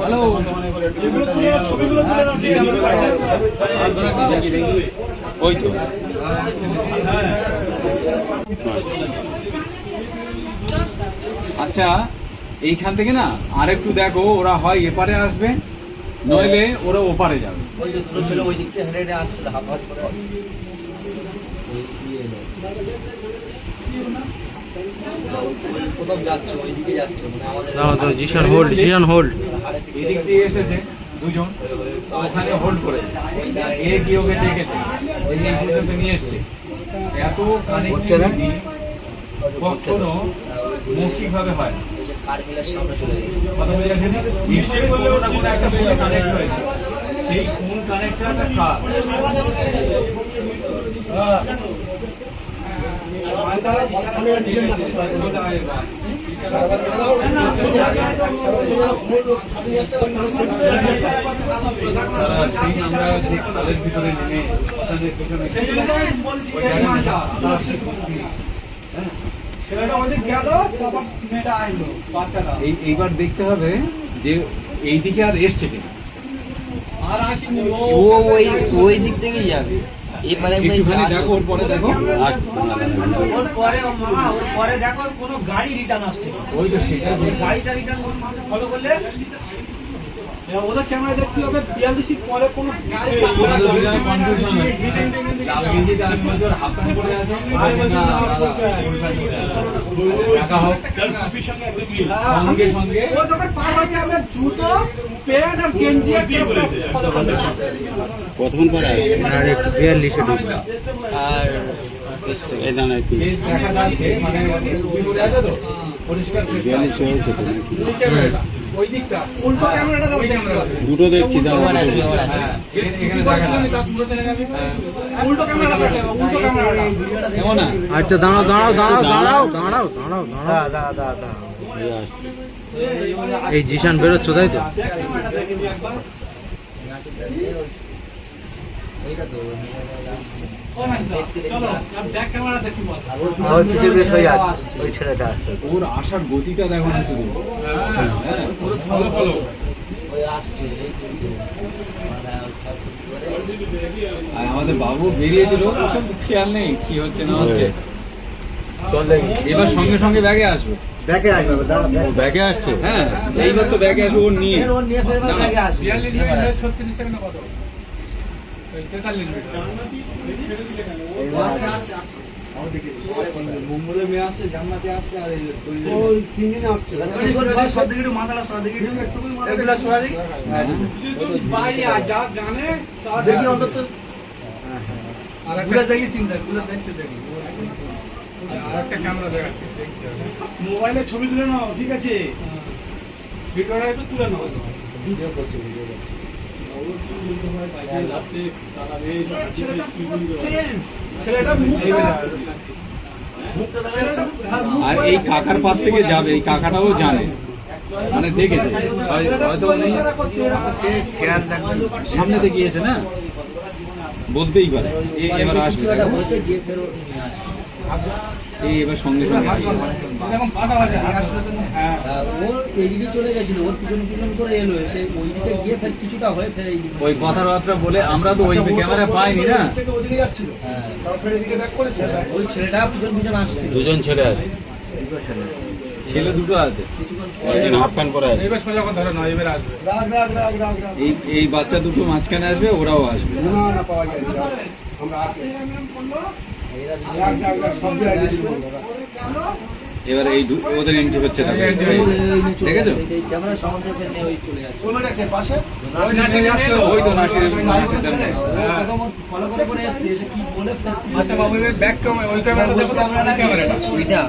Hello ওই তো আচ্ছা, এইখান থেকে না আরেকটু দেখো, ওরা হয় এপারে আসবে নইলে ওরা ওপারে যাবে। ওই যে দুটো ছেলে ওই দিক থেকে হেঁটে হেঁটে আসছিল হাফ হাফ করে। কোথাও যাচ্ছে, ওই দিকে যাচ্ছে, মানে আমাদের জিশান হোল্ড, জিশান হোল্ড। এদিক দিয়ে এসেছে দুজন, ওখানে হোল্ড করেছে, এ কি ওকে দেখেছে, ওই এই পর্যন্ত নিয়ে এসছে। এত কানেক্টিভিটি কখনো মৌখিক ভাবে হয় না। কারগিলের সামনে চলে গেছে। কথা বুঝে গেছে? নিশ্চয়ই বললে ওটা কোনো একটা ফোনে কানেক্ট হয়েছে। সেই ফোন কানেক্টরটা কার? আমরা যে খালের ভিতরে নেমে আপনাদের পিছনে এইবার দেখতে হবে যে এই দিকে আর এসছে কিনা। ও ওই দিক থেকেই যাবে। এই মানে একটুখানি দেখো, ওর পরে দেখো পরে দেখো কোনো গাড়ি রিটার্ন আসছে, ওই তো সেটা গাড়িটা রিটার্ন ফলো করলে ওদের ক্যামেরায় দেখতে হবে 42 পরে কোনো গাড়ি কনফিউশন লাল গেঞ্জিটা আমি বলছি ওর হাফ প্যান্ট পরে আছে, দেখা হোক সঙ্গে সঙ্গে ও যখন পার হয়ে যাবে জুতো প্যান্ট আর গেঞ্জি ফলো করবে। কতক্ষণ পরে আসছে? আর একটু 42-এ ঢুকবে। আর এই জানা কি ফেস দেখা যাচ্ছে, মানে ছবি পড়ে আছে তো পরিষ্কার ফেস 42 হয়েছে তো নাকি? ওই দিকটা উল্টো ক্যামেরাটা দাও, দুটো দেখছি দাও। এখানে আসবে। হ্যাঁ এখানে দেখা যাচ্ছে উল্টো ক্যামেরাটা দাও, উল্টো ক্যামেরাটা এমন না। আচ্ছা দাঁড়াও দাঁড়াও দাঁড়াও দাঁড়াও দাঁড়াও দাঁড়াও দাঁড়াও। এই আসছে। এই জিশান বেরোচ্ছে তাই তো? চলো ব্যাক ক্যামেরা দেখি বল। ওর আসার গতিটা দেখো না শুধু, পুরো ফলো ফলো। ওই আসছে এই দিকে। আর আমাদের বাবু বেরিয়েছিল, ওসব খেয়াল নেই কি হচ্ছে না হচ্ছে। এবার সঙ্গে সঙ্গে ব্যাগে আসবে। ব্যাগে আসছে? হ্যাঁ এইবার তো ব্যাগে আসবে ওর নিয়ে। ওর নিয়ে ফেরবার আগে আসবে। 36 সেকেন্ডে কত? 43 মিনিট। মঙ্গলের মেয়ে আসছে, জান্নাতে আসছে, আর ওই 3 দিন আসছে। সব দিকে একটু মাথাটা সরা দেখি, এগুলা সরা দেখি, যদি বাইরে যা জানে তার দেখি অন্তত গুলা দেখি চিন্তা, গুলা দেখতে দেখি। আরেকটা ক্যামেরা দেখাচ্ছি, দেখতে হবে। মোবাইলে ছবি তুলে নাও, ঠিক আছে? ভিডিওটা একটু তুলে নাও। ভিডিও করছে, ভিডিও করছে। ছেলেটা মুখটা আর এই কাকার পাশ থেকে যাবে, এই কাকাটাও জানে, মানে দেখেছে হয়তো উনি খেয়াল রাখবেন। সামনে দিয়ে গিয়েছে না, বলতেই পারে। এবার আসবে দেখো, বলছে গিয়ে ফের ওর নিয়ে আসবে। এই এবার সঙ্গে সঙ্গে আসবে। এখন 5টা বাজে। হ্যাঁ ওর এইদিকে চলে গেছিল, ওর পিছন পিছন করে এলো, এসে ওই দিকে গিয়ে ফের কিছুটা হয়ে ফের এই দিকে। ওই কথাবার্তা বলে আমরা তো ওই ক্যামেরা পাইনি না। থেকে ওদিকে যাচ্ছিল, তারপরে এদিকে ব্যাক করেছে। ওই ছেলেটা পিছন পিছন আসছিল। দুজন ছেলে আছে। ছেলে দুটো আছে, একজন হাফ প্যান্ট পরে আছে। এবার সোজা কথা ধরে না, এবার আসবে। রাগ। এই বাচ্চা দুটো মাঝখানে আসবে, ওরাও আসবে। না পাওয়া যায় না। আমরা আছি। এরা রাগ, সব জায়গায় গেছিল। এবার এই ওদের এন্ট্রি হচ্ছে দেখো। দেখেছো? ক্যামেরার সামনে থেকে ফের নিয়ে ওই চলে যাচ্ছে। কোনটা কে পাশে? ওই তো নাসিরের ফলো করে করে এসছে, এসে কি বলে ফের আচ্ছা বাবু, ব্যাক ক্যামেরা, ওই ক্যামেরা দেখো, ক্যামেরাটা ওইটা